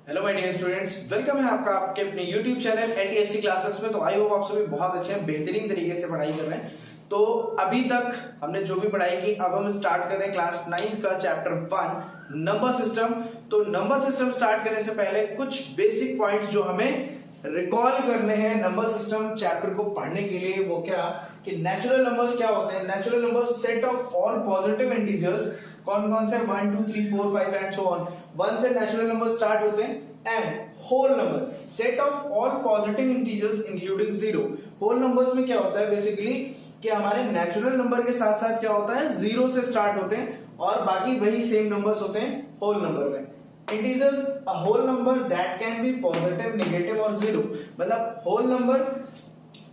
Hello my dear students, welcome है आपका आपके अपने YouTube चैनल एनटीएसटी क्लासेस में। तो आई होप आप सभी बहुत अच्छे हैं, बेहतरीन तरीके से पढ़ाई कर रहे हैं। तो अभी तक हमने जो भी पढ़ाई की, अब हम स्टार्ट कर रहे हैं क्लास 9 का चैप्टर 1 नंबर सिस्टम। तो नंबर सिस्टम स्टार्ट करने से पहले कुछ बेसिक पॉइंट्स जो हमें रिकॉल करने हैं नंबर सिस्टम चैप्टर को पढ़ने के लिए, वो क्या कि नेचुरल नंबर्स क्या होते हैं। Natural numbers set of all positive integers. कौन कौन से 1 2 3 4 5 एंड सो ऑन। 1 से नेचुरल नंबर स्टार्ट होते हैं। And whole number set of all positive integers including zero. Whole numbers में क्या होता है बेसिकली कि हमारे नेचुरल नंबर के साथ साथ क्या होता है, जीरो से स्टार्ट होते हैं और बाकी वही सेम नंबर्स होते हैं होल नंबर में। Integers a whole number that can be positive, negative और जीरो। मतलब होल नंबर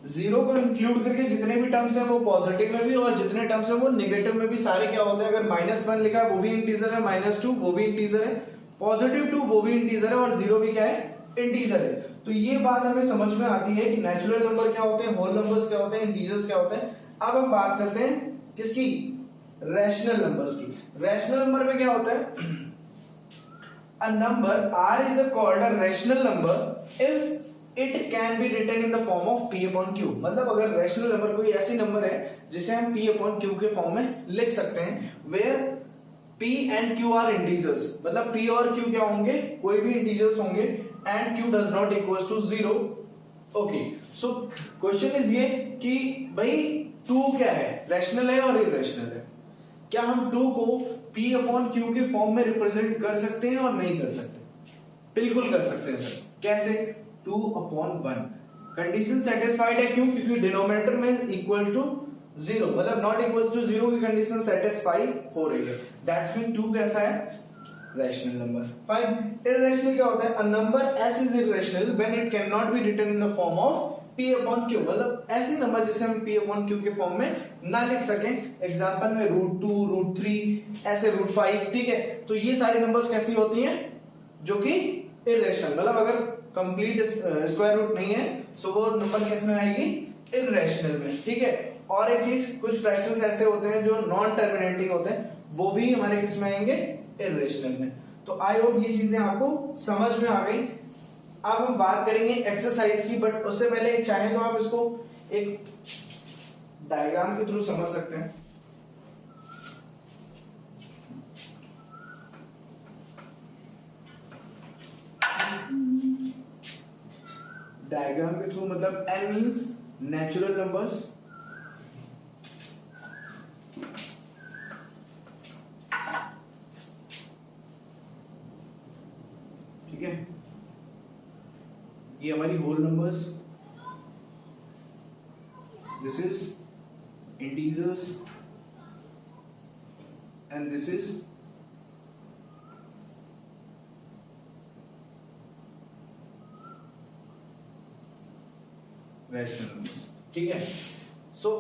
जीरो को इंक्लूड करके जितने भी टर्म्स हैं वो पॉजिटिव में भी और जितने टर्म्स हैं वो नेगेटिव में भी सारे क्या होते हैं। अगर -1 लिखा है वो भी इंटीजर है, -2 वो भी इंटीजर है, +2 वो भी इंटीजर है और जीरो भी क्या है, इंटीजर है। तो ये बात हमें समझ में आती है कि नेचुरल नंबर क्या होते हैं, होल नंबर्स क्या होते हैं, इंटीजर्स क्या होते हैं। अब हम बात करते हैं किसकी, रैशनल नंबर्स की। रैशनल नंबर में क्या होता है, a number r is called a rational number if it can be written in the form of p upon q। मतलब अगर रैशनल नंबर कोई ऐसी नंबर है जिसे हम p upon q के फॉर्म में लिख सकते हैं, where p and q are integers। मतलब p और q क्या होंगे, कोई भी इंटीजर्स होंगे and q does not equals to 0। Okay, so question is ये कि भाई 2 क्या है, रैशनल है और इरेशनल है। क्या हम 2 को p अपॉन q के फॉर्म में रिप्रेजेंट कर सकते हैं और नहीं कर सकते? बिल्कुल कर सकते हैं सर। कैसे? 2 अपॉन 1। कंडीशन सेटिस्फाइड है, क्यों? क्योंकि डिनोमिनेटर में इक्वल टू 0, मतलब नॉट इक्वल टू 0 की कंडीशन सेटिस्फाई हो रही है। दैट्स मीन 2 कैसा है, रैशनल नंबर। फाइन। इरेशनल क्या होता है, a number s is irrational when it can not be written in the form of p upon q। मतलब ऐसी नंबर जिसे हम p अपॉन q के फॉर्म में ना लिख सकें। एग्जांपल में √2 √3 ऐसे √5, ठीक है। तो ये सारी नंबर्स कैसी होती हैं, जो कि इरेशनल, मतलब अगर कंप्लीट स्क्वायर रूट नहीं है सो वो नंबर किस में आएगी, इरेशनल में, ठीक है। और एक चीज, कुछ फ्रैक्शंस ऐसे होते हैं जो नॉन टर्मिनेटिंग होते हैं, वो भी हमारे किस में आएंगे, इरेशनल में। तो आई होप ये चीजें आपको समझ में आ गई। अब हम बात करेंगे एक्सरसाइज की, बट उससे पहले चाहे तो आप इसको एक डायग्राम के थ्रू समझ सकते हैं। डायग्राम के थ्रू मतलब n मींस नेचुरल नंबर्स, ठीक है। ये हमारी whole numbers, this is integers and this is rational numbers, ठीक है। सो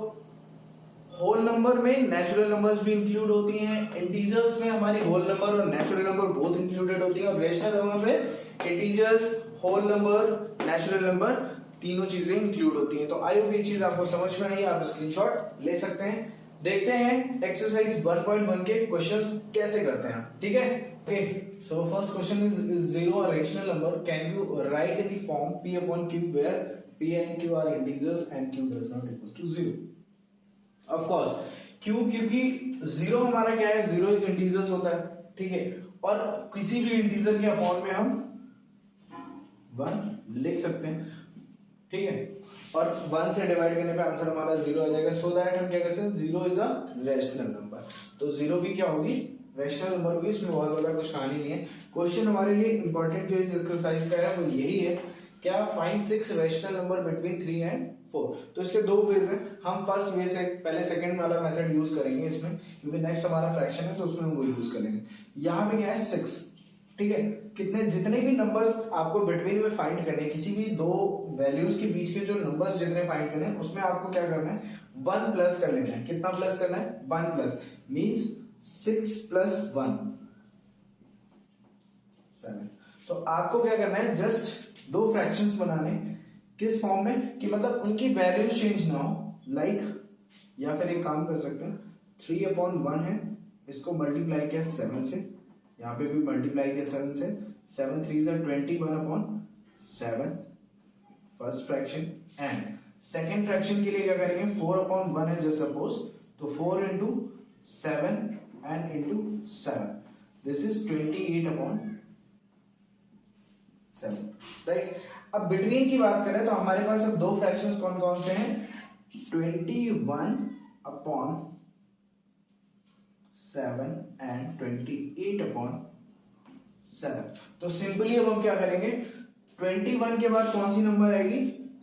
होल नंबर में नेचुरल नंबर्स भी इंक्लूड होती हैं, इंटीजर्स में हमारी होल नंबर और नेचुरल नंबर बोथ इंक्लूडेड होती हैं, और रैशनल नंबर में integers, whole number, natural number तीनों चीजें इंक्लूड होती हैं। तो आई होप ये चीज आपको समझ में आई, आप स्क्रीनशॉट ले सकते हैं। देखते हैं एक्सरसाइज 1.1 के क्वेश्चंस कैसे करते हैं, ठीक है। Okay, so first question is zero a rational number, can you right in the form p upon q where p and q are integers and q does not equals to 0। Of course क्यों, क्योंकि zero हमारा क्या है, zero एक integers होता है, ठीक है। और किसी भी इंटीजर के अपॉन में हम 1 लिख सकते हैं, ठीक है। और 1 से डिवाइड करने पे आंसर हमारा 0 आ जाएगा। सो दैट हम क्या कर सकते हैं, 0 इज अ रैशनल नंबर। तो 0 भी क्या होगी, रैशनल नंबर होगी। इसमें बहुत ज्यादा कुछ कहानी नहीं है। क्वेश्चन हमारे लिए इंपॉर्टेंट जो इस एक्सरसाइज का है वो यही है, क्या find 6 rational number between 3 and 4। तो इसके दो वेज हैं। हम फर्स्ट वे से पहले सेकंड वाला मेथड यूज करेंगे इसमें, क्योंकि नेक्स्ट हमारा फ्रैक्शन है तो उसमें हम वो यूज करेंगे। यहाँ पे क्या है 6, ठीक है। कितने, जितने भी नंबर्स आपको बिटवीन में फाइंड करने, किसी भी दो वैल्यूज के बीच के जो नंबर्स जितने फाइंड करने हैं उसमें आपको क्या करना है, 1 प्लस कर लेना है। कितना प्लस करना है, 1 प्लस, मींस 6 प्लस 1 7। तो आपको क्या करना है, जस्ट दो फ्रैक्शंस बनाने, किस फॉर्म में कि मतलब उनकी वैल्यू चेंज ना हो, लाइक या फिर एक काम कर सकते हैं 3/1 है, इसको मल्टीप्लाई किया 7 से, यहाँ पे भी मल्टीप्लाई किया 7 से, 7 3 is 21 upon 7 first fraction. And second fraction के लिए क्या करेंगे, 4 अपॉन 1 है जस्ट सपोज, तो 4 into 7 and into 7, this is 28 upon 7, right. अब बिटवीन की बात करें तो हमारे पास अब दो फ्रैक्शंस कौन कौन से हैं, 21 अपॉन 7 एंड 28 अपॉन 7। तो सिंपली अब हम क्या करेंगे, 21 के बाद कौन सी नंबर आएगी,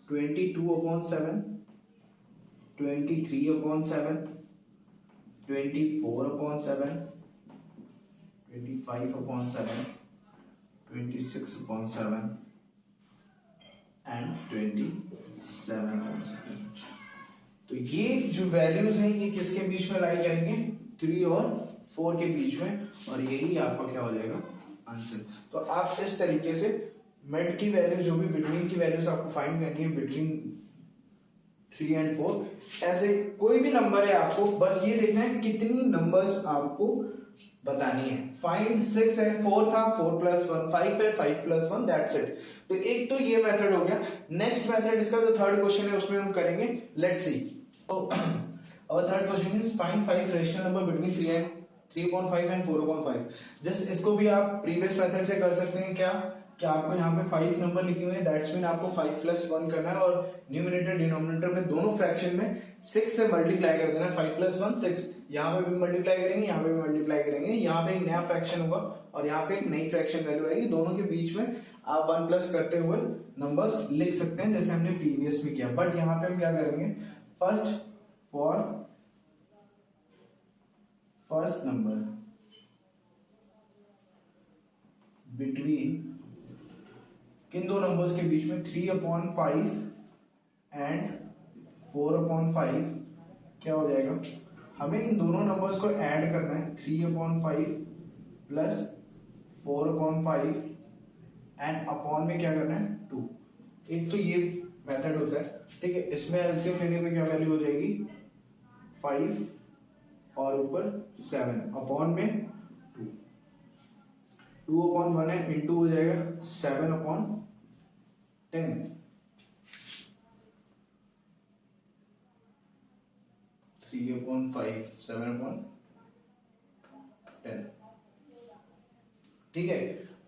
22 upon 7, 23 upon 7, 24 upon 7, 25 upon 7, 26 upon 7 and 27 upon 7। तो ये जो वैल्यूज हैं ये किसके बीच में लाई करेंगे, 3 और 4 के बीच में, और यही आपका क्या हो जाएगा आंसर। तो आप इस तरीके से मिड की वैल्यू, जो भी बिटवीन की वैल्यूज आपको फाइंड करनी है बिटवीन 3 एंड 4, ऐसे कोई भी नंबर है आपको बस ये देखना है कितनी नंबर्स आपको बतानी है। फाइंड 6 है, 4 था, 4 प्लस 1, 5 है, 5 प्लस 1, दैट्स इट। तो एक तो ये मेथड हो गया। नेक्स्ट मेथड, इसका जो थर्ड क्वेश्चन है उसमें हम करेंगे, लेट्स सी। तो our third question is find 5 rational number between 3.5 and 4.5। Just इसको भी आप प्रीवियस मेथड से कर सकते हैं। क्या आपको यहाँ पे 5 नंबर लिखे हुए हैं, दैट्स मीन आपको 5 प्लस 1 करना है और न्यूमरेटर डिनोमिनेटर में दोनों फ्रैक्शन में 6 से मल्टीप्लाई कर देना है। 5 प्लस 1 6, यहाँ पे भी मल्टीप्लाई करेंगे, यहाँ पे भी मल्टीप्लाई करेंगे, यहाँ पे एक नया फ्रैक्शन होगा और यहाँ पे एक नई फ्रैक्शन वैल्यू आएगी। दोनों के बीच में आप 1 प्लस करते हुए नंबर्स लिख सकते हैं जैसे हमने प्रीवियस में किया। बट यहाँ पे हम क्या करेंगे, फर्स्ट नंबर बिटवीन किन दो नंबर्स के बीच में, 3/5 एंड 4/5 क्या हो जाएगा, हमें इन दोनों नंबर्स को ऐड करना है। 3/5 प्लस 4/5 एंड अपॉन में क्या करना है 2। एक तो ये मेथड होता है, ठीक है। इसमें एलसीएम लेने पे क्या वैल्यू हो जाएगी, 5 और ऊपर 7 अपॉन में 2, 2/1 है, इंटू हो जाएगा 7/10, 3/5 7/10, ठीक है।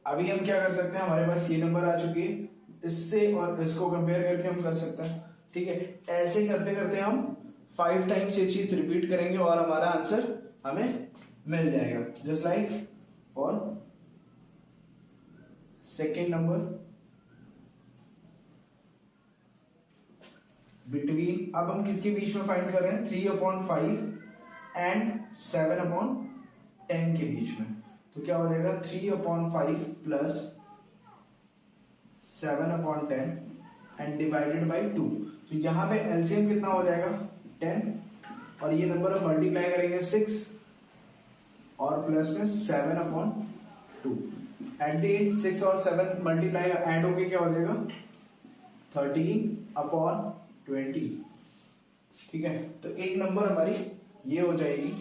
अभी हम क्या कर सकते हैं, हमारे पास ये नंबर आ चुकी है, इससे और इसको कंपेयर करके हम कर सकते हैं, ठीक है। ऐसे करते करते हम 5 टाइम्स ये चीज रिपीट करेंगे और हमारा आंसर हमें मिल जाएगा। Just like for second number between, अब हम किसके बीच में फाइंड कर रहे हैं, 3/5 एंड 7/10 के बीच में। तो क्या हो जाएगा, 3/5 प्लस 7/10 एंड डिवाइडेड बाई 2। तो यहाँ पे एलसीएम कितना हो जाएगा 10, और ये नंबर हम मल्टीप्लाई करेंगे 6 और प्लस में 7/2। एट द एंड 6 और 7 मल्टीप्लाई ऐड होके क्या हो जाएगा 13/20, ठीक है। तो एक नंबर हमारी ये हो जाएगी।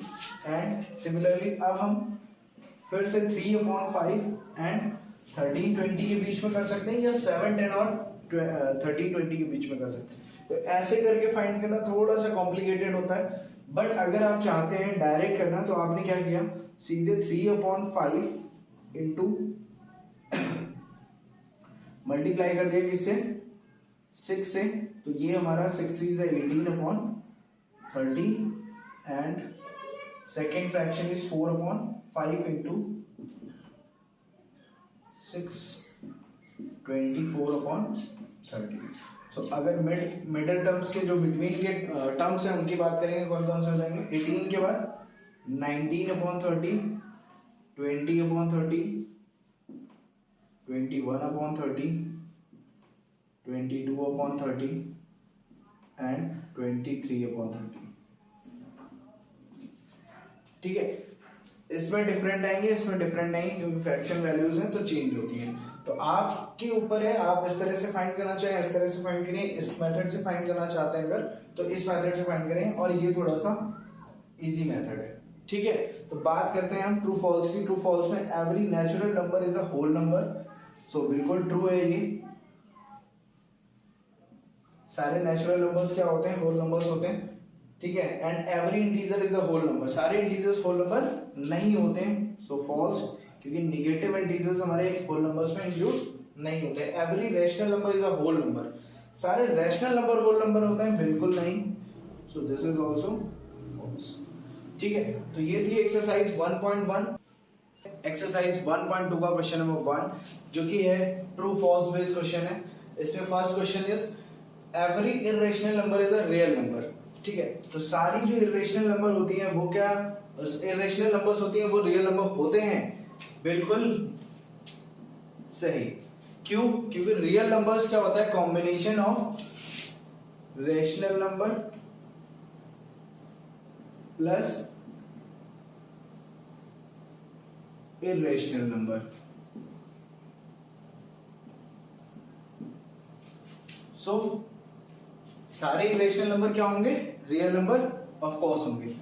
एंड सिमिलरली अब हम फिर से 3/5 एंड 13/20 के बीच में कर सकते हैं, या 7 10 और 13/20 के बीच में कर सकते हैं। तो ऐसे करके फाइंड करना थोड़ा सा कॉम्प्लिकेटेड होता है, बट अगर आप चाहते हैं डायरेक्ट करना तो आपने क्या किया, सीधे 3/5 इंटू मल्टीप्लाई कर दिया किससे, 6 से। तो ये हमारा 6 3 is 18/30 and second fraction is 4/5 into 6 24/30। सो अगर मिडिल टर्म्स के जो बिटवीन के टर्म्स हैं उनकी बात करेंगे, कौन कौन से हो जाएंगे, 18 के बाद 19/30, 20/30, 21/30, 22/30 एंड 23/30, ठीक है। इसमें डिफरेंट आएंगे, इसमें डिफरेंट आएंगे क्योंकि फ्रैक्शन वैल्यूज हैं तो चेंज होती हैं। तो आपके ऊपर है, आप इस तरह से फाइंड करना चाहें, इस तरह से फाइंड करें, इस मेथड से फाइंड करना चाहते हैं अगर, तो इस मेथड से फाइंड करें, और ये थोड़ा सा इजी मेथड है, ठीक है। तो बात करते हैं हम ट्रू फॉल्स की। ट्रू फॉल्स में every natural number is a whole number so बिल्कुल ट्रू है ये। सारे नेचुरल नंबर्स क्या होते हैं, होल नंबर्स होते हैं, ठीक है। And every integer is a whole number, सारे इंटीजर्स होल नंबर नहीं होते हैं, सो फॉल्स, क्योंकि निगेटिव इंटीजर्स हमारे होल नंबर्स में इंक्लूड नहीं होते। Every rational number is a whole number, सारे रैशनल नंबर होल नंबर होते हैं, बिल्कुल नहीं, so this is also false, ठीक है। तो ये थी एक्सरसाइज 1.1। एक्सरसाइज 1.2 का क्वेश्चन नंबर 1, जो कि है ट्रू फॉल्स बेस्ड क्वेश्चन है। इसमें first question is every irrational number is a real number, ठीक है। तो सारी जो इर्रेशनल नंबर होती हैं वो क्या इर्रेशनल नंबर्स होती हैं, वो रियल नंबर होते हैं, बिल्कुल सही। क्यों? क्योंकि रियल नंबर्स क्या होता है, combination of rational number plus irrational number. So सारे इरेशनल नंबर क्या होंगे, रियल नंबर ऑफ कोर्स होंगे।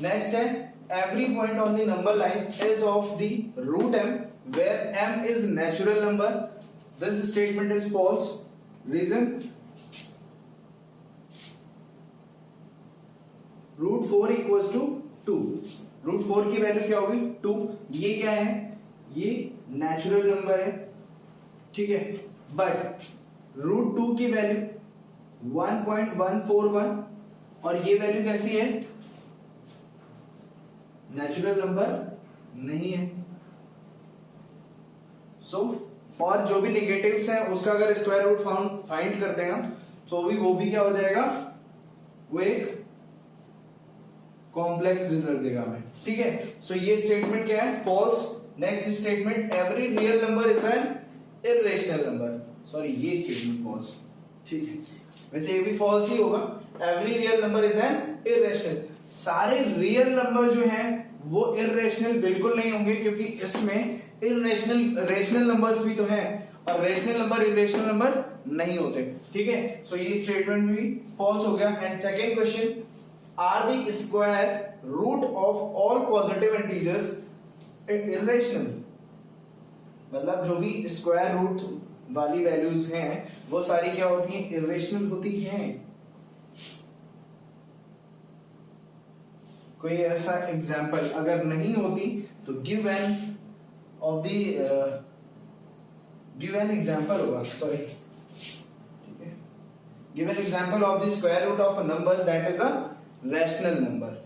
नेक्स्ट है every point on the number line is of the root m where m is natural number, this statement is false. Reason, root 4 equals to 2, root 4 की value क्या होगी 2, ये क्या है, ये natural number है, ठीक है। बट रूट 2 की वैल्यू 1.141 और ये वैल्यू कैसी है, नेचुरल नंबर नहीं है। सो और जो भी नेगेटिव्स हैं उसका अगर स्क्वायर रूट फाइंड करते हैं हम, तो वो भी क्या हो जाएगा, वो एक कॉम्प्लेक्स रिजल्ट देगा हमें, ठीक है। सो ये स्टेटमेंट क्या है, false. Next statement every real number is an irrational number, sorry ये स्टेटमेंट फॉल्स, ठीक है। वैसे ये भी फॉल्स ही होगा, every real number is an irrational, सारे रियल नंबर जो हैं वो इर्रेशनल बिल्कुल नहीं होंगे, क्योंकि इसमें रेशनल नंबर्स भी तो हैं और रेशनल नंबर इर्रेशनल नंबर नहीं होते, ठीक है। सो ये स्टेटमेंट भी फॉल्स हो गया। And second question, are the square root of all positive integers irrational, मतलब जो भी स्क्वायर रूट वाली वैल्यूज हैं वो सारी क्या होती हैं, इर्रेशनल होती हैं। कोई ऐसा एग्जांपल अगर नहीं होती तो गिव एन एग्जांपल होगा, सॉरी, ठीक है। Give an example of the square root of a number that is a rational number.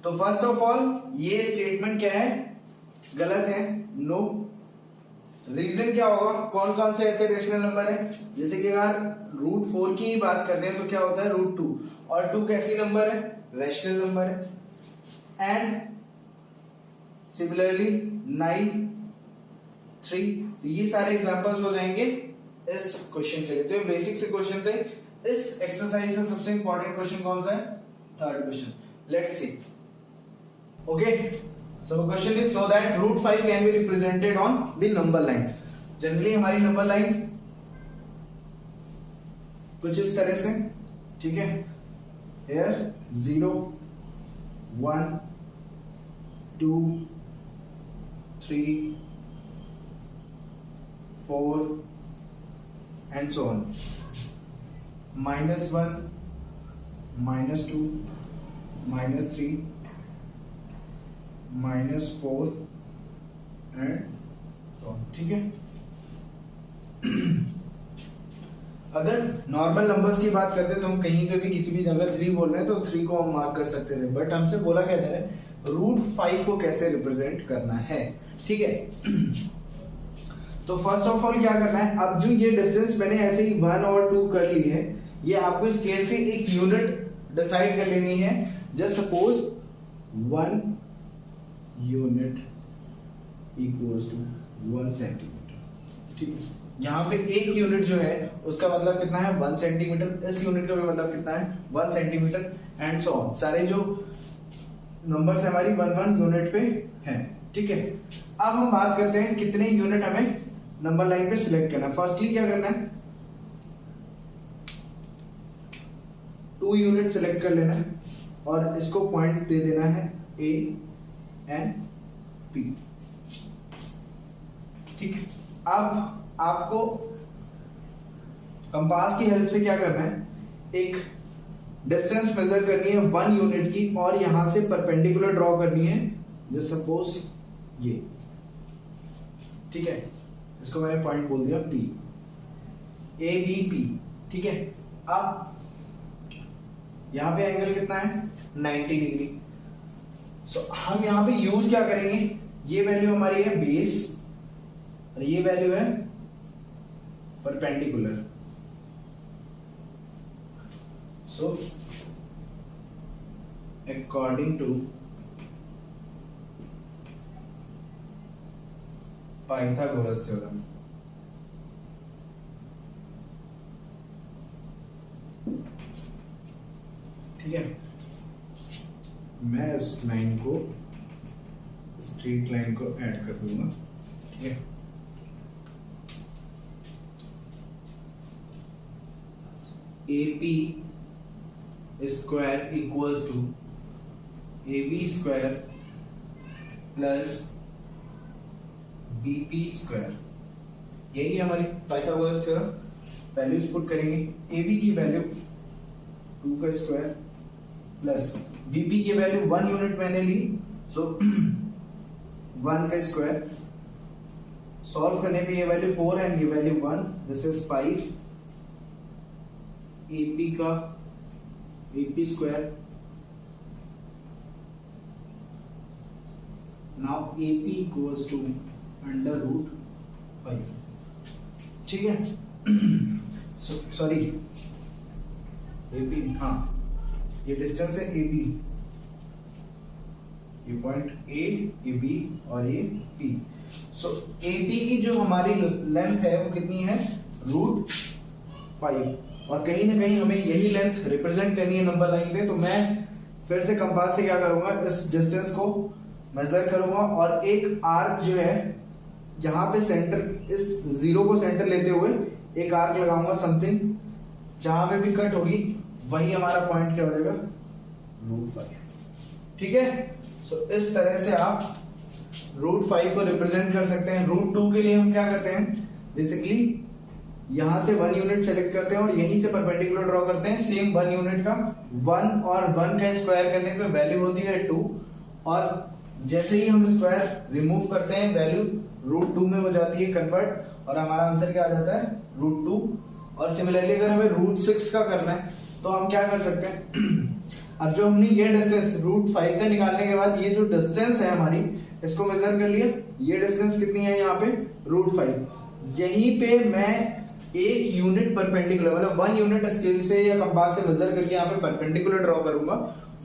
तो फर्स्ट ऑफ ऑल ये स्टेटमेंट क्या है, गलत है, नो। रीजन क्या होगा, कौन कौन से ऐसे रेशनल नंबर है, जैसे कि अगर रूट 4 की ही बात करते हैं तो क्या होता है रूट 2, और 2 कैसी नंबर है, रेशनल नंबर है। एंड सिमिलरली 9, 3, तो ये सारे एग्जांपल्स हो जाएंगे इस क्वेश्चन के लिए। तो ये बेसिक से क्वेश्चन थे। इस एक्सरसाइज का सबसे इंपॉर्टेंट क्वेश्चन कौन सा है, third question, let's see. Okay, so the question is so that root 5 can be represented on the number line. Generally हमारी नंबर लाइन कुछ इस तरह से, ठीक है। here 0 1 2 3 4 and so on, -1 -2 -3 -4 and, ठीक है। अगर नॉर्मल नंबर्स की बात करते हैं तो हम कहीं पे भी किसी भी जगह 3 बोल रहे हैं तो 3 को हम मार्क कर सकते थे, बट हमसे बोला क्या जा रहा है रूट 5 को कैसे रिप्रेजेंट करना है, ठीक है। तो फर्स्ट ऑफ ऑल क्या करना है, अब जो ये डिस्टेंस मैंने ऐसे ही 1 और 2 कर ली है, ये आपको स्केल से एक यूनिट डिसाइड कर लेनी है। Just suppose 1 unit equals to 1 centimetre, ठीक है। यहाँ पे एक यूनिट जो है उसका मतलब कितना है 1 सेंटीमीटर, इस यूनिट का भी मतलब कितना है 1 सेंटीमीटर एंड सो ऑन। सारे जो नंबर्स हमारी 1 यूनिट पे हैं, ठीक है। अब हम बात करते हैं कितने यूनिट हमें नंबर लाइन पे सिलेक्ट करना है। फर्स्टली क्या करना है, 2 यूनिट सिलेक्ट कर लेना है और इसको पॉइंट दे देना है A एंड P, ठीक। अब आपको कंपास की हेल्प से क्या करना है, एक डिस्टेंस मेजर करनी है 1 यूनिट की और यहां से परपेंडिकुलर ड्रॉ करनी है, जैसे सपोज ये, ठीक है, इसको मैंने पॉइंट बोल दिया P, ABP, ठीक है। अब यहां पे एंगल कितना है 90 डिग्री। सो हम यहां पे यूज क्या करेंगे, ये वैल्यू हमारी है बेस और ये वैल्यू है perpendicular. So according to Pythagoras theorem, ठीक है, मैं इस लाइन को, स्ट्रेट लाइन को ऐड कर दूंगा, ठीक है। AP square equals to AB square plus BP square, यही है हमारी पाइथागोरस थ्योरम। वैल्यूज पुट करेंगे, AB की वैल्यू 2 का स्क्वायर प्लस BP की वैल्यू 1 यूनिट मैंने ली, सो 1 का स्क्वायर, सॉल्व करने पे ये वैल्यू 4 है, ये वैल्यू 1, दिस इज 5, AP का AP square, now AP equals to under root 5, ठीक है। सॉरी AP, हाँ ये डिस्टेंस है AB, ये पॉइंट A, ये B और ये P। सो AB की जो हमारी लेंथ है वो कितनी है, रूट 5, और कहीं ना कहीं हमें यही लेंथ रिप्रेजेंट करनी है नंबर लाइन पे। तो मैं फिर से कंपास से क्या करूंगा, इस डिस्टेंस को मेजर करूंगा और एक आर्क जो है यहाँ पे सेंटर, इस जीरो को सेंटर लेते हुए एक आर्क लगाऊंगा समथिंग, जहां पे भी कट होगी वही हमारा पॉइंट क्या हो जाएगा, रूट 5, ठीक है। सो इस तरह से आप रूट 5 को रिप्रेजेंट कर सकते हैं। रूट 2 के लिए हम क्या करते हैं, बेसिकली यहां से 1 यूनिट सेलेक्ट करते हैं और यहीं से परपेंडिकुलर ड्रॉ करते हैं, सेम 1 यूनिट का, 1 और 1 का स्क्वायर करने पे वैल्यू होती है 2, और जैसे ही हम स्क्वायर रिमूव करते हैं वैल्यू रूट 2 में हो जाती है कन्वर्ट, और हमारा आंसर क्या आ जाता है, रूट 2। और सिमिलरली अगर हमें रूट 6 का करना है तो हम क्या कर सकते हैं, अब जो हमने ये डिस्टेंस रूट 5 का निकालने के बाद ये जो डिस्टेंस है हमारी, इसको मेजर कर लिया, ये डिस्टेंस कितनी है यहाँ पे, रूट 5। यहीं पे मैं एक यूनिट परपेंडिकुलर, मतलब 1 यूनिट स्केल से या कंपास से मेजर करके यहाँ पे परपेंडिकुलर ड्रॉ करूंगा,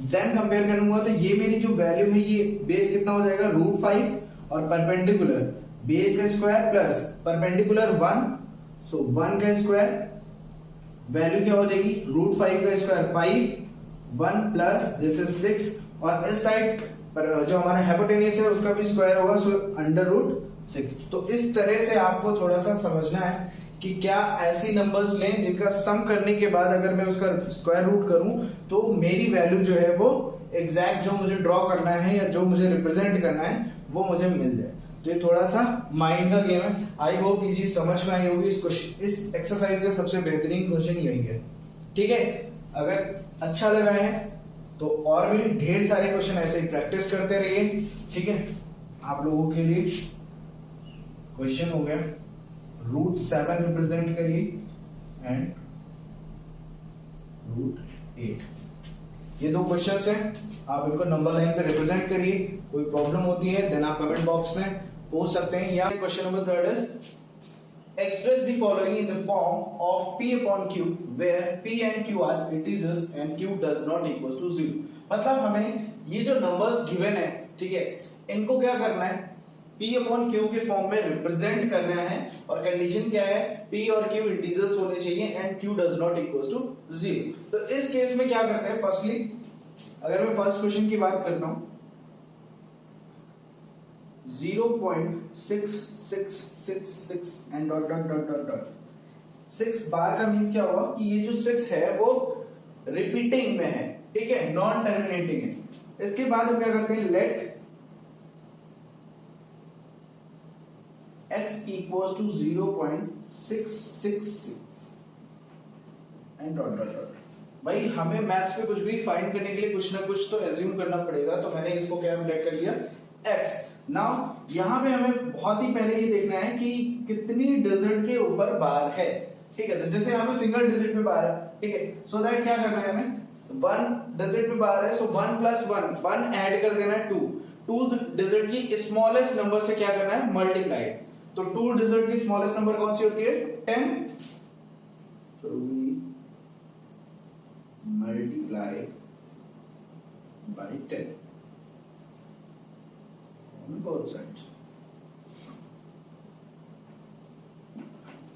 देन कंपेयर करूंगा, तो ये मेरी जो वैल्यू है, ये बेस कितना हो जाएगा, रूट 5, और परपेंडिकुलर बेस का स्क्वायर प्लस परपेंडिकुलर 1, सो 1 का स्क्वायर, वैल्यू क्या हो जाएगी, रूट 5 का स्क्वायर 5, 1 प्लस दिस इज 6, और इस साइड पर जो हमारा हाइपोटेन्यूस है उसका भी स्क्वायर होगा, सो अंडर रूट 6। तो इस तरह से आपको थोड़ा सा समझना है कि क्या ऐसी नंबर्स लें जिनका सम करने के बाद अगर मैं उसका स्क्वायर रूट करूं तो मेरी वैल्यू जो है वो एग्जैक्ट जो मुझे ड्रॉ करना है या जो मुझे रिप्रेजेंट करना है वो मुझे मिल जाए। तो ये थोड़ा सा माइंड का गेम है। आई होप ये चीज समझ में आई होगी। इस एक्सरसाइज का सबसे बेहतरीन क्वेश्चन यही है, ठीक है। अगर अच्छा लगा है तो और भी ढेर सारे क्वेश्चन ऐसे ही प्रैक्टिस करते रहिए, ठीक है। आप लोगों के लिए क्वेश्चन हो गया, रूट 7 रिप्रेजेंट करिए एंड रूट 8। ये दो क्वेश्चंस हैं, आप इनको नंबर लाइन पे रिप्रेजेंट करिए। कोई प्रॉब्लम होती है देन आप कमेंट बॉक्स में पूछ सकते हैं। या question number 3 is express the following in the form of p upon q where p and q are integers and q does not equals to 0। मतलब हमें ये जो नंबर्स गिवन है, ठीक है, इनको क्या करना है, p upon q के फॉर्म में रिप्रेजेंट करना है, और कंडीशन क्या है, p और q इंटीजर्स होने चाहिए and q does not equals to 0। तो इस केस में क्या करते हैं, फर्स्टली अगर मैं फर्स्ट क्वेश्चन की बात करता हूं, 0.6666 and dot dot dot dot dot 6 बार का मींस क्या हुआ कि ये जो 6 है वो रिपीटिंग में है, ठीक है, नॉन टर्मिनेटिंग है। इसके बाद हम क्या करते हैं, let x equals to 0.666 and dot dot dot. भाई हमें मैथ्स में कुछ भी फाइंड करने के लिए कुछ ना कुछ तो एज्यूम करना पड़ेगा, तो मैंने इसको क्या लेट कर लिया x। नाउ यहाँ पे हमें बहुत ही पहले ये देखना है कि कितनी डिजिट के ऊपर बार है, ठीक है। तो जैसे यहाँ पे सिंगल डिजिट पे बार है, ठीक है, सो दैट क्या करना है हमें, 1 डिजिट पे बार है, सो 1 प्लस 1 ऐड कर देना है 2 डिजिट की स्मॉलेस्ट नंबर से क्या करना है, मल्टीप्लाई। तो 2 डिजिट की स्मॉलेस्ट नंबर कौन सी होती है, 10, so we multiply by 10 on both sides.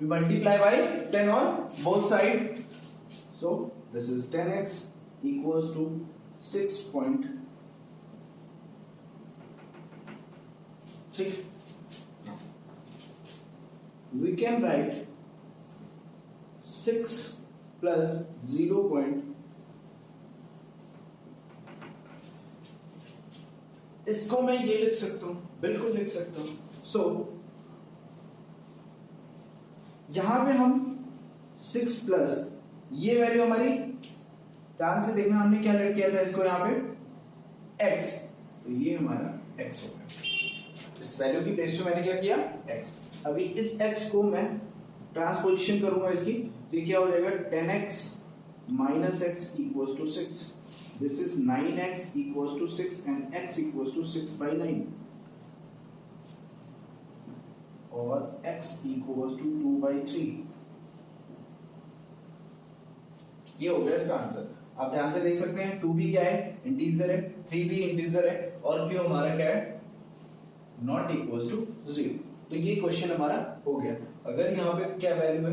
We multiply by 10 on both sides, so this is 10x equals to 6.6. We can write 6 plus 0. इसको मैं ये लिख सकता हूं, बिल्कुल लिख सकता हूं। सो यहां पे हम 6 प्लस ये वैल्यू हमारी, ध्यान से देखना हमने क्या लिख किया था इसको, यहां पे x, तो ये हमारा x हो गया। इस वैल्यू की प्लेस पे मैंने क्या किया, x। अभी इस x को मैं ट्रांसपोजिशन करूंगा इसकी, तो ये क्या हो जाएगा, 10x minus x equals to 6. This is 9x equals to 6 and x equals to 6 by 9 और x equals to 2 by 3। ये हो गया इसका आंसर। आप ध्यान से देख सकते हैं 2 भी क्या है, इंटीजर है, 3 भी इंटीजर है, और q हमारा क्या है, नॉट इक्वल्स टू 0। तो ये क्वेश्चन हमारा हो गया। अगर यहाँ पे क्या वैल्यू है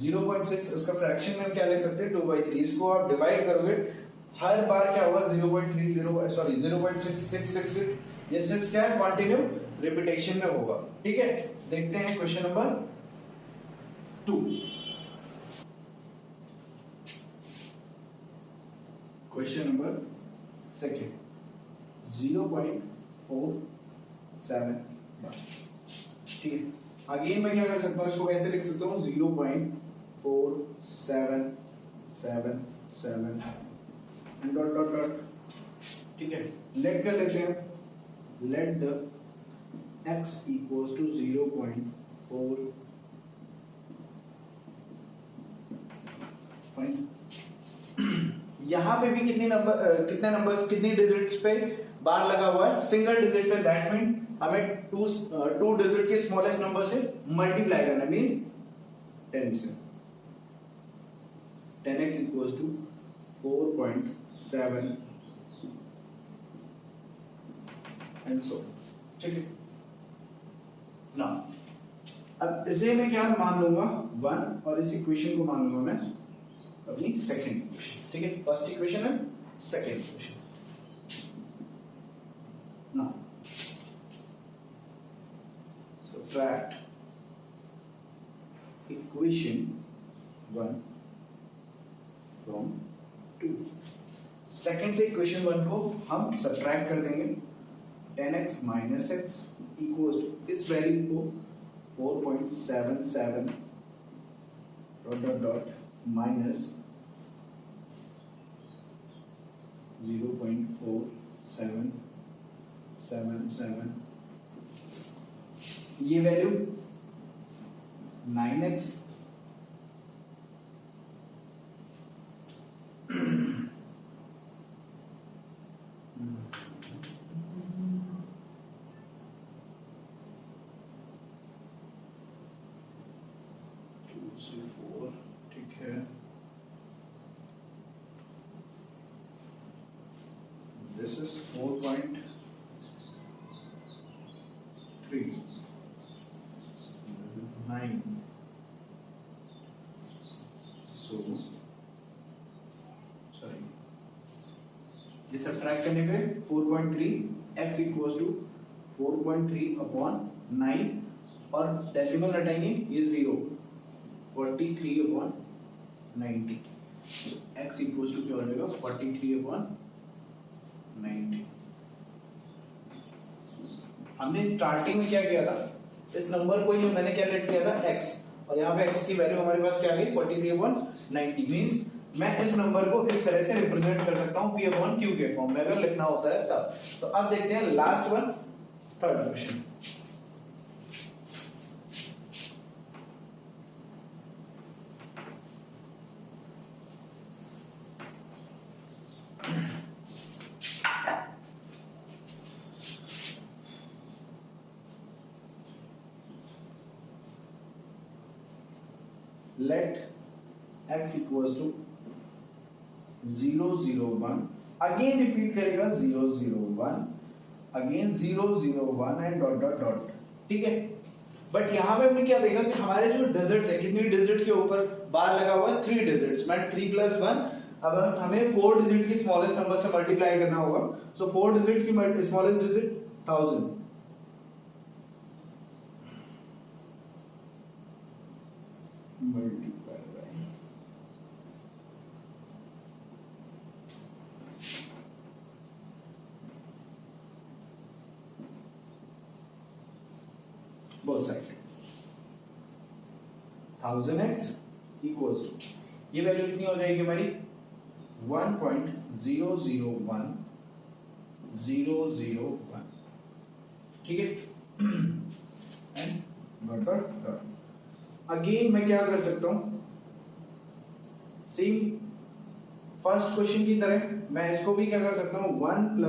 0.6, उसका फ्रैक्शन में हम क्या लिख सकते हैं, 2/3। इसको आप डिवाइड करोगे हर बार क्या होगा, 0.666, ये 6 क्या है, कंटिन्यू रिपीटेशन में होगा, ठीक है। देखते हैं क्वेश्चन नंबर 2। क्वेश्चन नंबर 2, 0.47, ठीक है। अगेन मैं क्या कर सकता हूँ, इसको कैसे लिख सकता हूँ, 0.4777 डॉट डॉट डॉट, ठीक है। लेट कर लेते हैं, let the x equals to 0.4, fine. यहाँ पे भी कितने नंबर्स कितनी डिजिट्स पे बार लगा हुआ है, सिंगल डिजिट पे। दैट मीन हमें 2 डिजिट के स्मॉलेस्ट नंबर से मल्टीप्लाई करना, मींस 10 से। 10x equals to 4.7 and so, ठीक है ना। अब इसे मैं क्या मान लूंगा, 1, और इस इक्वेशन को मान लूंगा मैं अपनी सेकंड इक्वेशन, ठीक है। फर्स्ट इक्वेशन है, सेकंड इक्वेशन ना। Subtract equation 1 from 2। सेकंड से इक्वेशन 1 को हम सब्ट्रैक्ट कर देंगे। 10x minus x equals to इस वैल्यू को 4.77 डॉट डॉट डॉट माइनस 0.4777, ये वैल्यू 9x ठीक है। This is 4.3, 9, so sorry, ये सब्ट्रैक्ट करने पे 4.3 x इक्वल्स टू 4.3 अपॉन 9, और डेसिमल हटाएंगे ये 0, 43 अपॉन 90, x इक्वल्स टू क्या हो जाएगा, 43 अपॉन 90। हमने स्टार्टिंग में क्या किया था, इस नंबर को ही मैंने क्या लेट किया था x, और यहाँ पे x की वैल्यू हमारे पास क्या आ गई 43/90। मींस मैं इस नंबर को इस तरह से रिप्रेजेंट कर सकता हूँ p/q के फॉर्म में अगर लिखना होता है तब। तो अब देखते हैं last one, third question. Let x equals to 0 0 1, again repeat करेगा 0 0 1, again 0 0 1 and dot dot dot. ठीक है, बट यहाँ पे हमने क्या देखा कि हमारे जो डिजिट्स है, कितनी डिजिट के ऊपर बार लगा हुआ है 3 डिजिट्स, मैं 3 + 1, अब हमें 4 डिजिट की स्मॉलेस्ट नंबर से मल्टीप्लाई करना होगा। सो 4 डिजिट की smallest digit 1000, multiply by both side 1000x equals to, ये वैल्यू कितनी हो जाएगी हमारी 1.001001। ठीक है, and dot dot dot. Again मैं क्या कर सकता हूं, सेम फर्स्ट क्वेश्चन की तरह मैं इसको भी क्या कर सकता हूं 1 +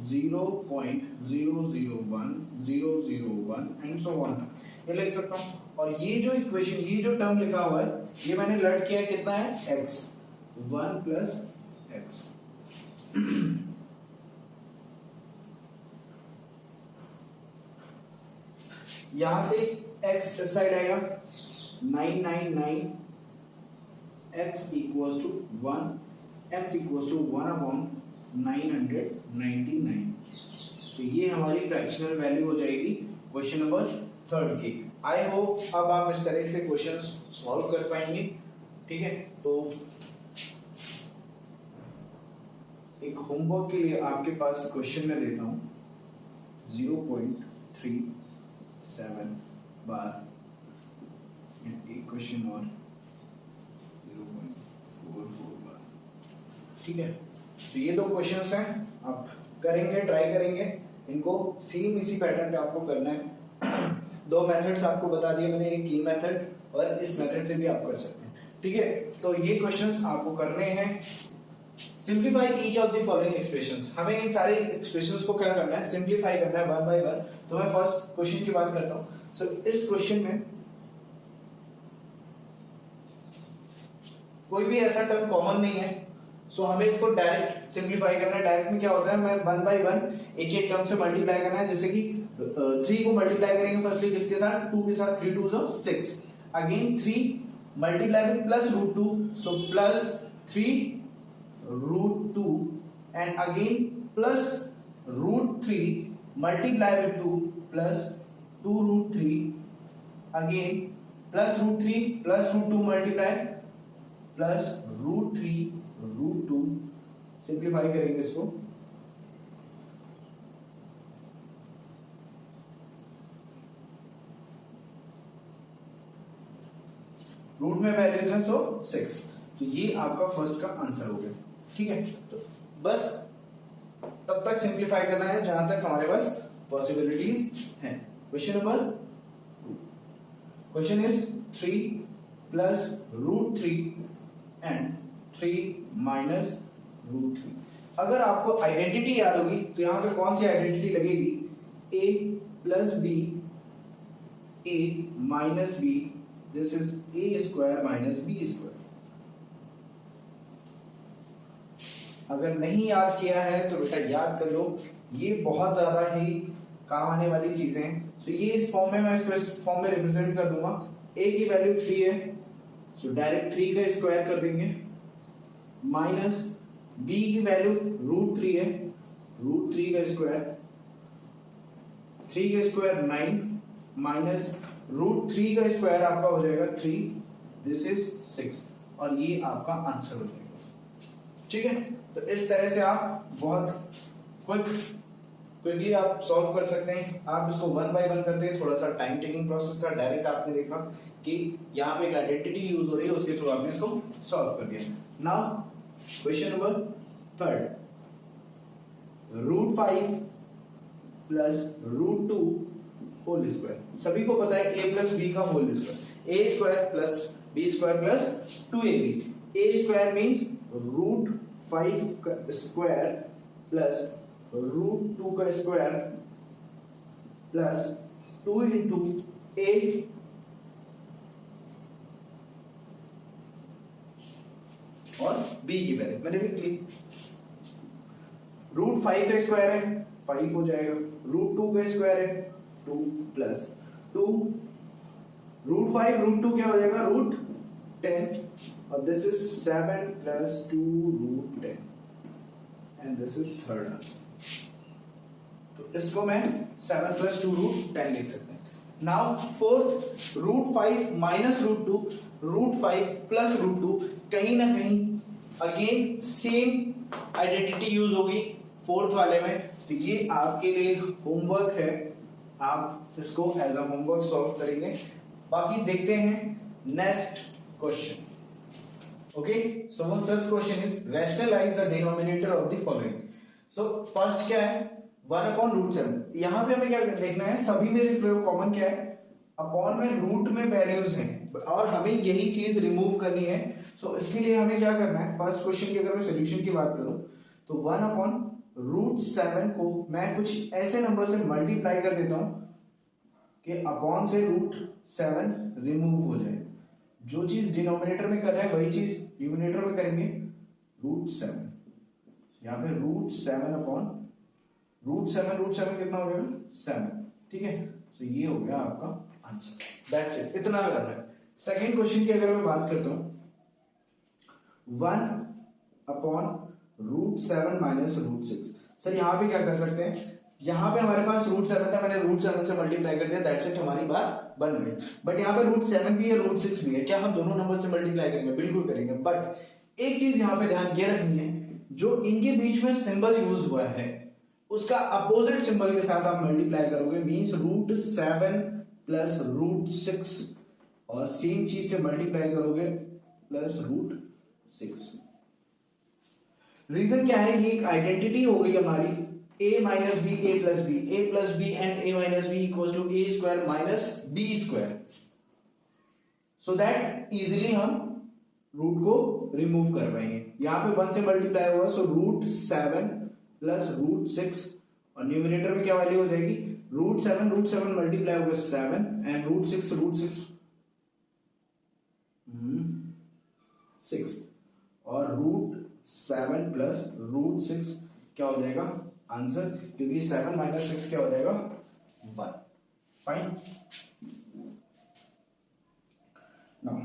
0.001001 एंड सो ऑन, ये लिख सकता हूं। और ये जो इक्वेशन, ये जो टर्म लिखा हुआ है, ये मैंने लर्ट किया कितना है x, 1 + x। यहां से x इस साइड आएगा 999, x equals to 1, x equals to 1/999। तो ये हमारी फ्रैक्शनल वैल्यू हो जाएगी क्वेश्चन नंबर 3 की। आई होप अब आप इस तरह से क्वेश्चंस सॉल्व कर पाएंगे। ठीक है, तो एक होमवर्क के लिए आपके पास क्वेश्चन में देता हूं 0.37 बार, एक क्वेश्चन और 0.44 बार। ठीक है, तो ये दो क्वेश्चंस हैं, आप करेंगे, ट्राई करेंगे इनको, सेम इसी पैटर्न पे आपको करना है। दो मेथड्स आपको बता दिए मैंने, एक की मेथड और इस मेथड से भी आप कर सकते हैं। ठीक है, तो ये क्वेश्चंस आपको करने हैं। Simplify each of the following expressions, हमें इन सारे एक्सप्रेशंस को क्या करना है, सिंप्लीफाई करना है वन बाय वन। तो मैं फर्स्ट क्वेश्चन की बात करता हूं। सो इस क्वेश्चन में कोई भी ऐसा टर्म कॉमन नहीं है, सो हमें इसको डायरेक्ट सिंप्लीफाई करना है। डायरेक्ट में क्या होता है, मैं वन बाय वन एक एक टर्म से मल्टीप्लाई करना है। जैसे कि 3 को मल्टीप्लाई करेंगे फर्स्टली किसके साथ, 2 के साथ, 3 2 6, again 3 multiply with +√2, so +3√2 and again +√3 multiply with 2 +2√3, again +√3 +√2 multiply +√3√2, simplify करेंगे इसको, रूट में वैल्यूज है सो 6। तो ये आपका फर्स्ट का आंसर हो गया। ठीक है, तो बस तब तक सिंप्लीफाई करना है जहां तक हमारे पास पॉसिबिलिटीज हैं। Question number 2, question is 3 + √3 and 3 - √3। अगर आपको आइडेंटिटी याद होगी तो यहां पे कौन सी आइडेंटिटी लगेगी, a + b, a - b, this is a² - b²। अगर नहीं याद किया है तो बेटा याद कर लो, ये बहुत ज्यादा ही काम आने वाली चीजें हैं। सो ये इस फॉर्म में, मैं इसको इस फॉर्म में रिप्रेजेंट कर दूंगा। a की वैल्यू 3 है, सो डायरेक्ट 3 का स्क्वायर कर देंगे, माइनस b की वैल्यू √3 है, √3 का स्क्वायर, 3 का स्क्वायर 9 माइनस √3 का स्क्वायर आपका हो जाएगा 3, दिस इज 6, और ये आपका आंसर हो जाएगा। ठीक है, तो इस तरह से आप बहुत क्विक क्विकली आप सॉल्व कर सकते हैं। आप इसको वन बाय वन करते हैं, थोड़ा सा टाइम टेकिंग प्रोसेस था। डायरेक्ट आपने देखा कि यहाँ पे एक आइडेंटिटी यूज हो रही है, उसके थ्रू आपने इसको सॉल्व कर दिया। Now question number third, √5 plus √2 whole square. सभी को पता है a प्लस बी का whole square, A square plus B square plus 2ab। A square means √5 का स्क्वायर प्लस √2 का स्क्वायर प्लस 2 इंटू ए और बी की वैल्यू मैंने लिख ली। √5 का स्क्वायर है 5 हो जाएगा, √2 का स्क्वायर है 2 प्लस 2, √5 √2 क्या हो जाएगा √10, और this is 7 plus 2 √10 and this is third answer. तो इसको मैं 7 प्लस 2 √10 लिख सकते हैं। नाउ फोर्थ, √5 माइनस √2, √5 प्लस √2, कहीं ना कहीं अगेन सेम आइडेंटिटी यूज होगी फोर्थ वाले में। तो ये आपके लिए होमवर्क है, आप इसको एज अ होमवर्क सॉल्व करेंगे। बाकी देखते हैं next question. Okay, so one fifth question is rationalise the denominator of the following. So first क्या है 1/√7। यहां पे हमें क्या देखना है, सभी में से प्रयोग कॉमन क्या है, अपॉन में रूट में वैल्यूज हैं और हमें यही चीज रिमूव करनी है। सो इसके लिए हमें क्या करना है, फर्स्ट क्वेश्चन की अगर मैं सोल्यूशन की बात करूं तो 1/√7 को मैं कुछ ऐसे नंबर से मल्टीप्लाई कर देता हूं कि अपॉन से √7 रिमूव हो जाए। जो चीज डिनोमिनेटर में कर रहे हैं वही चीज न्यूमरेटर में करेंगे, √7। यहाँ पे √7 अपॉन √7 कितना हो गया 7, ठीक है। तो ये हो गया आपका आंसर, दैट्स इट, इतना करना है। सेकेंड क्वेश्चन की अगर मैं बात करता हूं 1/√7 माइनस √6। सर यहाँ पे क्या कर सकते हैं, यहाँ पे हमारे पास √7 था, मैंने √7 से मल्टीप्लाई कर दिया, दैट्स इट, हमारी बात बन गई। बट यहाँ पे √7 भी है √6 भी है, क्या हम दोनों नंबर से मल्टीप्लाई करेंगे, बिल्कुल करेंगे। बट एक चीज यहाँ पे ध्यान ये रखनी है, जो इनके बीच में सिंबल यूज हुआ है उसका अपोजिट सिंबल के साथ आप मल्टीप्लाई करोगे, मींस √7 प्लस √6 और सेम चीज से मल्टीप्लाई करोगे प्लस √6। रीजन क्या है, ये एक आइडेंटिटी हो गई हमारी a minus b a plus b, a plus b and a minus b equals to a square minus b square, so that easily हम रूट को रिमूव कर पाएंगे। यहां पे 1 से मल्टीप्लाई हुआ, सो √7 प्लस √6 और न्यूमरेटर में क्या वैल्यू हो जाएगी, √7 मल्टीप्लाई होगा 7 एंड √6 6 और √7 प्लस √6 क्या हो जाएगा आंसर, क्योंकि 7 माइनस 6 क्या हो जाएगा 1। फाइन, नाउ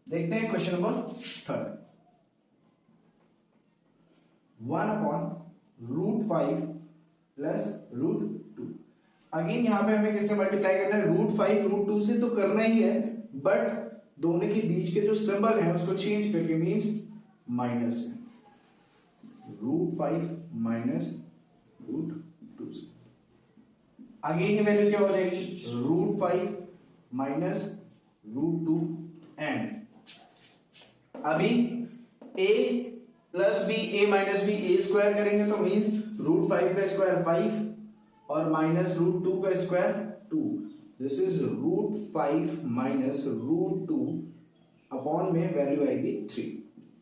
देखते हैं question number third. 1/√5 plus √2। Again यहाँ पे हमें किससे मल्टीप्लाई करना है, √5 √2 से तो करना ही है, बट दोनों के बीच के जो सिंबल है उसको चेंज करके, मीन्स माइनस से, √5 माइनस √2 से। अगेन ये वैल्यू क्या हो जाएगी, √5 माइनस √2 एंड अभी a plus b a minus b a square करेंगे तो मीन्स √5 का स्क्वायर 5 और माइनस √2 का square 2, this is √5 minus √2 upon में वैल्यू आएगी 3,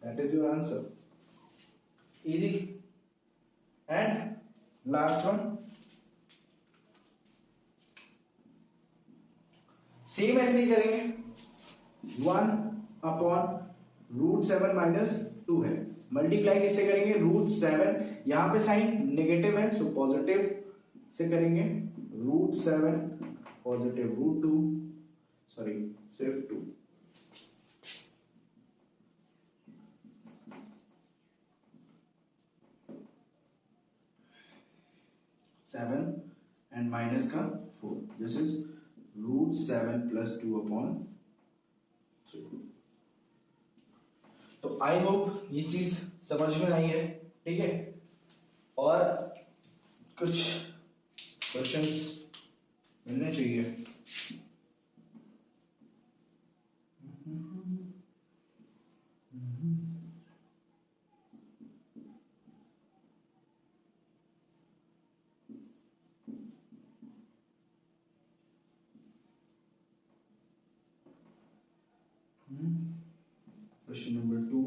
that is your answer, easy. And last one same ऐसे ही करेंगे, 1/√7 माइनस 2 है, मल्टीप्लाई किससे करेंगे, √7, यहां पे साइन नेगेटिव है सो पॉजिटिव से करेंगे, √7 पॉजिटिव √2, सॉरी सिर्फ 2, सेवन एंड माइनस का 4, दिस इज √7 प्लस 2 अपॉन 3। तो आई होप ये चीज समझ में आई है, ठीक है। और कुछ क्वेश्चंस मिलने चाहिए। क्वेश्चन नंबर 2,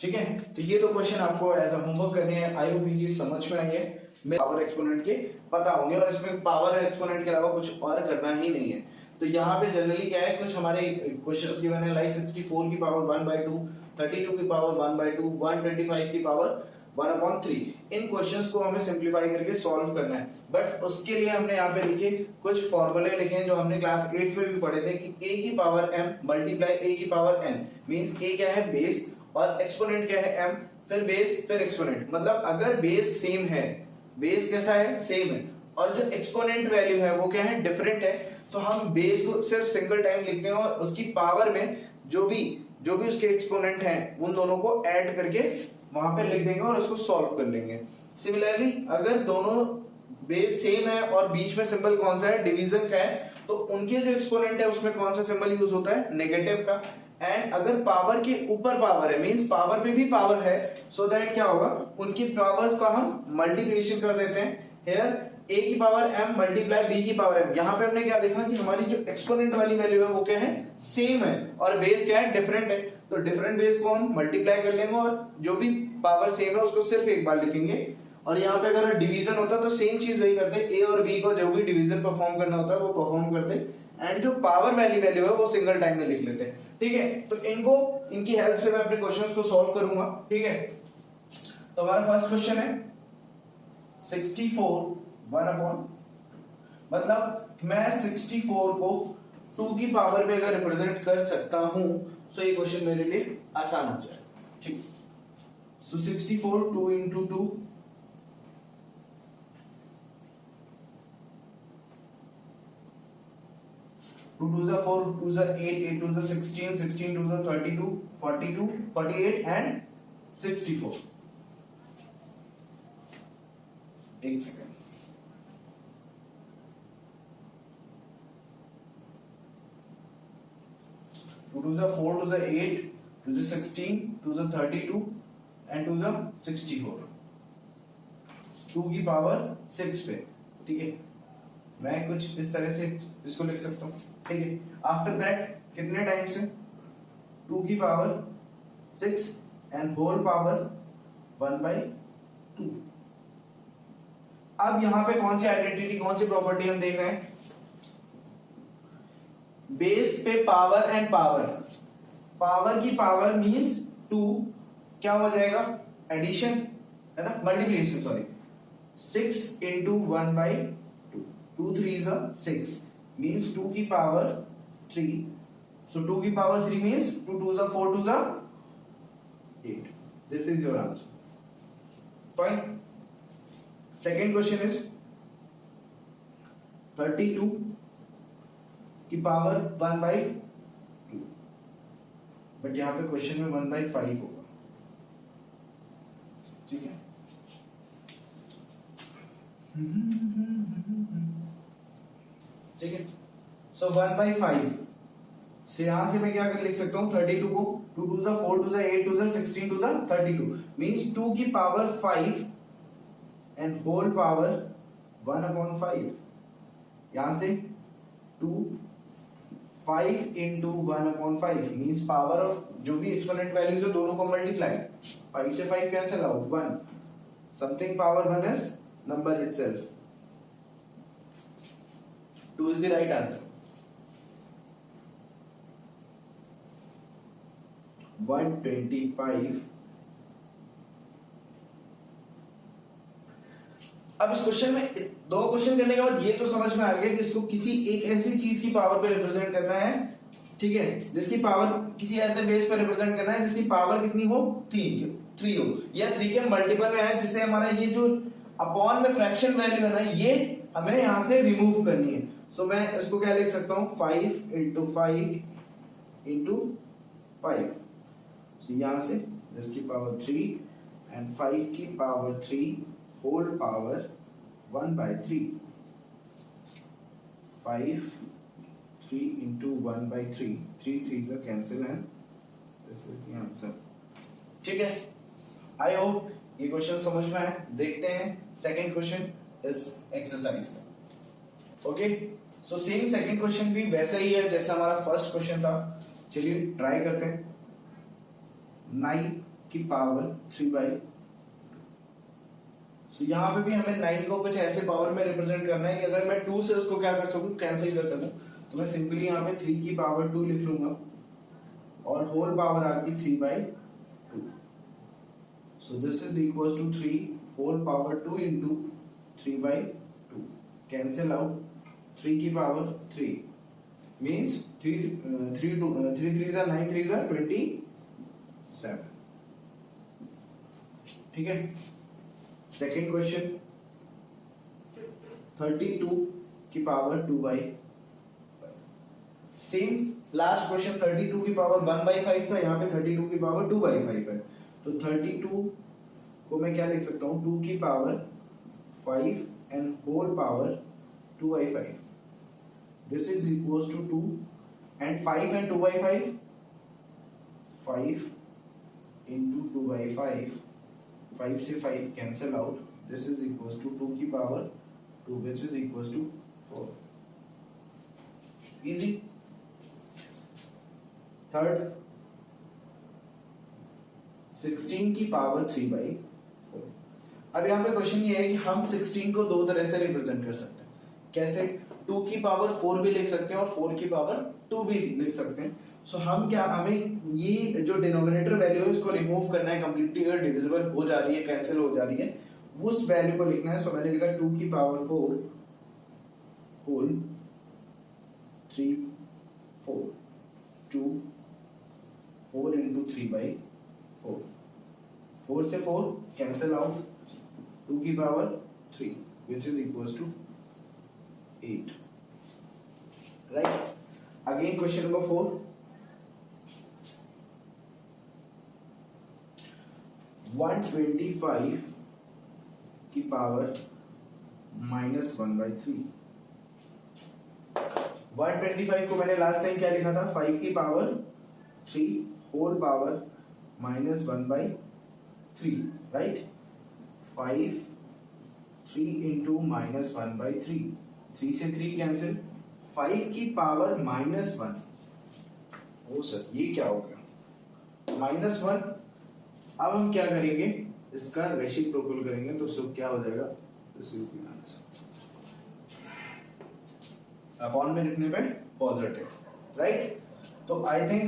ठीक है। तो ये तो क्वेश्चन आपको एज अ होमवर्क करने हैं। आई होप ये चीज समझ में आई है, पावर एक्सपोनेंट के पता होंगे और इसमें पावर एक्सपोनेंट के अलावा कुछ और करना ही नहीं है। तो यहाँ पे जनरली क्या है, कुछ हमारे क्वेश्चंस गिवन है लाइक 64 की पावर 1/2, 32 की पावर 1/2, 125 की पावर 1/3। इन क्वेश्चंस को हमें सिंपलीफाई करके सॉल्व करना है। बट उसके लिए हमने यहाँ पे लिखे कुछ फॉर्मूले लिखे हैं जो हमने क्लास 8 में भी पढ़े थे कि a की पावर m मल्टीप्लाई a की पावर n मींस a क्या है बेस और एक्सपोनेंट क्या है m, फिर बेस फिर एक्सपोनेंट। मतलब अगर बेस सेम है, बेस कैसा है सेम है, और जो एक्सपोनेंट वैल्यू है वो क्या है डिफरेंट है, तो हम बेस को सिर्फ सिंगल टाइम लिखते हैं और उसकी पावर में जो भी उसके एक्सपोनेंट हैं उन दोनों को ऐड करके वहां पे लिख देंगे और उसको सॉल्व कर लेंगे। सिमिलरली अगर दोनों बेस सेम है और बीच में सिंबल कौन सा है डिवीजन का है, तो उनके जो एक्सपोनेंट है उसमें कौन सा सिंबल यूज होता है नेगेटिव का। एंड अगर पावर के ऊपर पावर है मींस पावर पे भी पावर है, सो दैट क्या होगा उनकी पावर्स का हम मल्टीप्लिकेशन कर देते हैं। हियर a की पावर m मल्टीप्लाई b की पावर m। यहाँ पे हमने क्या देखा कि हमारी जो एक्सपोनेंट वाली वैल्यू है वो क्या है सेम है और बेस क्या है डिफरेंट है, तो डिफरेंट बेस को हम मल्टीप्लाई कर लेंगे और जो भी पावर सेम है उसको सिर्फ एक बार लिखेंगे। और यहाँ पे अगर डिवीजन होता तो सेम चीज वही करते, a और b को जो भी डिवीजन परफॉर्म करना होता है वो परफॉर्म करते एंड जो पावर वाली वैल्यू है वो सिंगल टाइम में लिख लेते हैं। ठीक है, तो इनकी हेल्प से मैं अपने क्वेश्चंस को सॉल्व करूंगा। ठीक है, तो हमारा फर्स्ट क्वेश्चन है 64 1/, मतलब मैं 64 को 2 की पावर में अगर रिप्रेजेंट कर सकता हूं तो ये क्वेश्चन मेरे लिए आसान हो जाए। ठीक, सो 64 2 into 2 2 2s are 4, 2s are 8, 8 2s are 16, 16 2s are 32, 42, 48 and 64। एक second, 2 2s are 4, 2s are 8, 2s are 16, 2s are 32 and 2s are 64, 2 की पावर 6 पे। ठीक है, मैं कुछ इस तरह से इसको लिख सकता हूँ। ठीक है, आफ्टर दैट कितने टाइम से 2 की पावर 6 एंड होल पावर 1/2। अब यहां पे कौन सी आइडेंटिटी कौन सी प्रॉपर्टी हम देख रहे हैं, बेस पे पावर एंड पावर, पावर की पावर मींस 2 क्या हो जाएगा एडिशन है ना, multiplication sorry, 6 into 1/2, 2 3s are 6 means 2 की पावर 3, so 2 की power 3 means 2 2s are 4, 2s are 8। this is your answer। fine, second question is 32 की पावर 1/2, बट यहां पे क्वेश्चन में 1/5 होगा। ठीक है, ठीक है, सो 1/5 से यहां से मैं क्या कर लिख सकता हूं 32 को 2 2s are 4, 2s are 8, 2s are 16, 2s are 32 means 2 की पावर 5 एंड होल पावर 1/5। यहां से 2 5 into 1/5 means पावर ऑफ जो भी एक्सपोनेंट वैल्यूज है दोनों को मल्टीप्लाई, 5 से 5 cancel out 1, something power 1 is number itself, 2 is the right answer। 125। अब इस क्वेश्चन में दो क्वेश्चन करने के बाद ये तो समझ में आ गया कि इसको किसी एक ऐसी चीज की पावर पे रिप्रेजेंट करना है, ठीक है, जिसकी पावर किसी ऐसे बेस पे रिप्रेजेंट करना है जिसकी पावर कितनी हो 3 हो या 3 के मल्टीपल में है, जिससे हमारा ये जो अपॉन में फ्रैक्शन वैल्यू है ना ये हमें यहां से रिमूव करनी है। सो मैं इसको क्या लिख सकता हूँ 5 इंटू 5 इंटू 5, तो यहाँ से इसकी पावर 3 एंड 5 की पावर 3 होल पावर 1/3, 5 3 इंटू 1/3, 3 3 का कैंसिल है, दिस इज द आंसर। ठीक है, आई होप ये क्वेश्चन समझ में आए। देखते हैं सेकंड क्वेश्चन इस एक्सरसाइज का। Okay, so same second question भी वैसा ही है जैसा हमारा फर्स्ट क्वेश्चन था। चलिए ट्राई करते हैं। 9 की पावर 3/2, तो यहाँ पे भी हमें 9 को कुछ ऐसे पावर में रिप्रेजेंट करना है कि अगर मैं 2 से उसको क्या कर सकूं, कैंसिल कर सकूं। तो मैं सिंपली यहाँ पे 3 की पावर 2 लिख लूंगा और होल पावर आपकी 3/2, so this is equals to 3 whole power 2 into 3/2, cancel out 3 की power 3 means 3 3s are 9 3s are 27। ठीक है, सेकेंड क्वेश्चन 32 की पावर 2/5, सेम लास्ट क्वेश्चन 32 की पावर 1/5 था, यहाँ पे 32 की पावर 2/5 है। तो 32 को मैं क्या लिख सकता हूँ 2 की power 5 and whole power 2/5, this is equals to 2 and 5 and 2/5, 5 into 2/5, 5 से 5 cancel out, this is equals to 2 की power 2 which is equals to 4। Easy. Third 16 की पावर 3/4। अब यहाँ पे क्वेश्चन ये है कि हम 16 को दो तरह से रिप्रेजेंट कर सकते हैं। कैसे? 2 की पावर 4 भी लिख सकते हैं और 4 की पावर 2 भी लिख सकते हैं। सो हम क्या, हमें ये जो डिनोमिनेटर वैल्यू है इसको रिमूव करना है, कंप्लीटली डिविजिबल हो जा रही है, कैंसिल हो जा रही है, उस वैल्यू को लिखना है। सो मैंने लिखा 2 की पावर 4 होल 3 4, 2 4 इंटू 3/4, 4 से 4 कैंसिल आउट, 2 की power 3 which is equals to 8, right? Again question number 4, 125 की पावर -1/3। 125 को मैंने लास्ट टाइम क्या लिखा था 5 की power 3 whole power -1/3, right? 5 3 into -1/3, 3 से 3 कैंसिल, 5 की पावर -1। ओ सर ये क्या हो गया -1। अब हम क्या करेंगे, इसका रेसिप्रोकल करेंगे, तो सब क्या हो जाएगा, this is the answer. Upon में लिखने पे पॉजिटिव, राइट? तो आई थिंक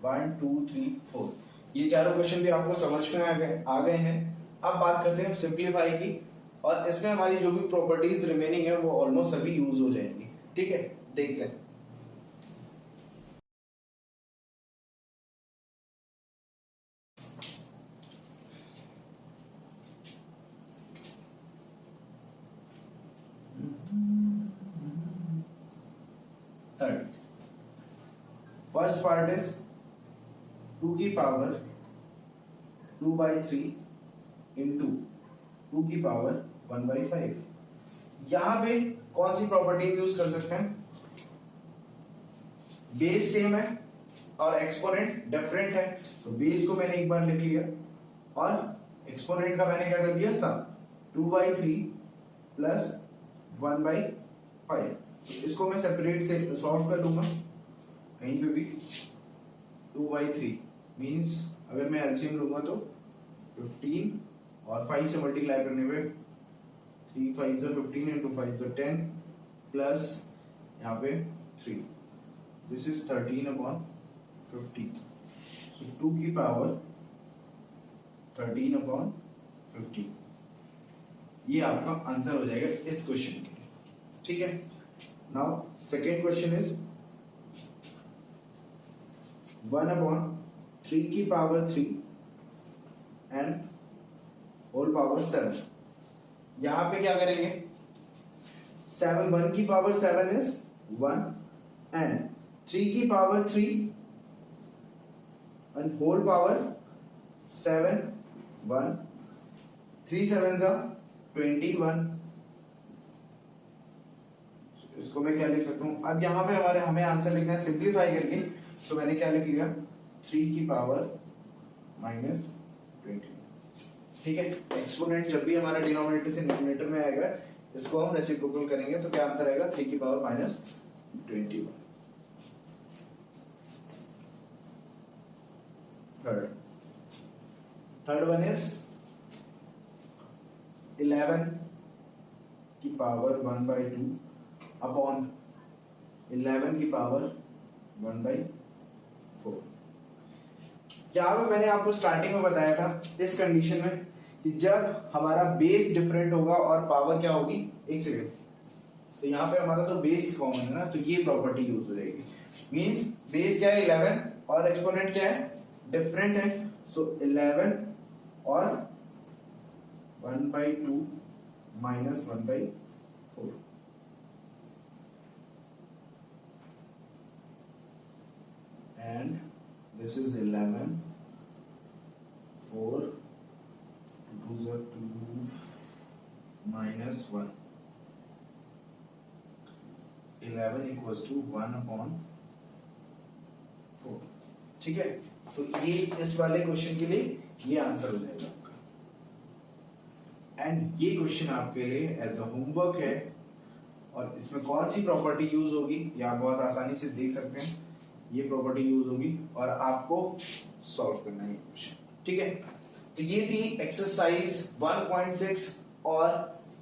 1 2 3 4 ये चारों क्वेश्चन भी आपको समझ में आ गए हैं। अब बात करते हैं सिंप्लीफाई की, और इसमें हमारी जो भी प्रॉपर्टीज रिमेनिंग है वो ऑलमोस्ट सभी यूज हो जाएंगी। ठीक है, देखते हैं। थर्ड, फर्स्ट पार्ट इज 2 की पावर 2/3 इंटू 2 की पावर 1/5। यहां पे कौन सी प्रॉपर्टी यूज कर सकते हैं? बेस सेम है और एक्सपोनेंट डिफरेंट है, तो बेस को मैंने एक बार लिख लिया और एक्सपोनेंट का मैंने क्या कर दिया सम, 2/3 प्लस 1/5। इसको मैं सेपरेट से सॉल्व कर लूंगा कहीं पे भी। 2/3 मींस अगर मैं एलसीएम लूंगा तो 15 और 5 से मल्टीप्लाई करने पे 3 5 से 15 इंटू 5 से 10 प्लस यहाँ पे 3, दिस इज 13/15। सो 2 की पावर 13/15, ये आपका आंसर हो जाएगा इस क्वेश्चन के लिए। ठीक है, नाउ सेकेंड क्वेश्चन इज 1/3 की पावर 3 एंड होल पावर 7। यहां पे क्या करेंगे, 7 1 की पावर 7 is 1 and 3 की power 3 and whole power 7 1 3 7s are 21। इसको मैं क्या लिख सकता हूँ, अब यहाँ पे हमें आंसर लिखना है सिंप्लीफाई करके, तो मैंने क्या लिख लिया 3 की पावर -20। ठीक है, एक्सपोनेंट जब भी हमारा डिनोमिनेटर से न्यूमरेटर में आएगा इसको हम रेसिप्रोकल करेंगे तो क्या आंसर आएगा 3 की पावर -21। थर्ड वन इज 11 की पावर 1/2 अपॉन 11 की पावर 1/4। यहाँ पे मैंने आपको स्टार्टिंग में बताया था इस कंडीशन में कि जब हमारा बेस डिफरेंट होगा और पावर क्या होगी, एक सेकेंड, तो यहाँ पे हमारा तो बेस कॉमन है ना, तो ये प्रॉपर्टी यूज हो जाएगी। मींस बेस क्या है 11 और एक्सपोनेंट क्या है डिफरेंट है, सो 11 और 1/2 minus 1/4। and this is 11 4 2 is 2 minus 1 11 equals to 1/4। ठीक है, तो ये इस वाले क्वेश्चन के लिए ये आंसर हो जाएगा आपका। एंड ये क्वेश्चन आपके लिए एज अ होमवर्क है और इसमें कौन सी प्रॉपर्टी यूज होगी ये आप बहुत आसानी से देख सकते हैं। ये प्रॉपर्टी यूज होगी और आपको सॉल्व करना है क्वेश्चन। ठीक है, तो ये थी एक्सरसाइज 1.6 और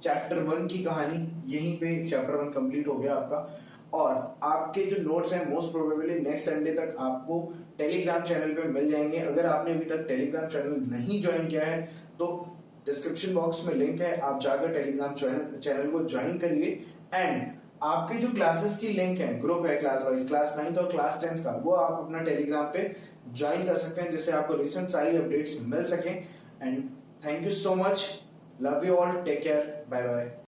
चैप्टर 1 की कहानी। यहीं पे चैप्टर 1 कंप्लीट हो गया आपका। और आपके जो नोट्स हैं मोस्ट प्रोबेबली नेक्स्ट संडे तक आपको टेलीग्राम चैनल पे मिल जाएंगे। अगर आपने अभी तक टेलीग्राम चैनल नहीं ज्वाइन किया है तो डिस्क्रिप्शन बॉक्स में लिंक है, आप जाकर टेलीग्राम चैनल को ज्वाइन करिए। एंड आपके जो क्लासेस की लिंक है, ग्रुप है क्लास वाइज, क्लास 9th और क्लास 10th का, वो आप अपना टेलीग्राम पे ज्वाइन कर सकते हैं जिससे आपको रिसेंट सारी अपडेट्स मिल सकें। And thank you so much, love you all, take care, bye bye.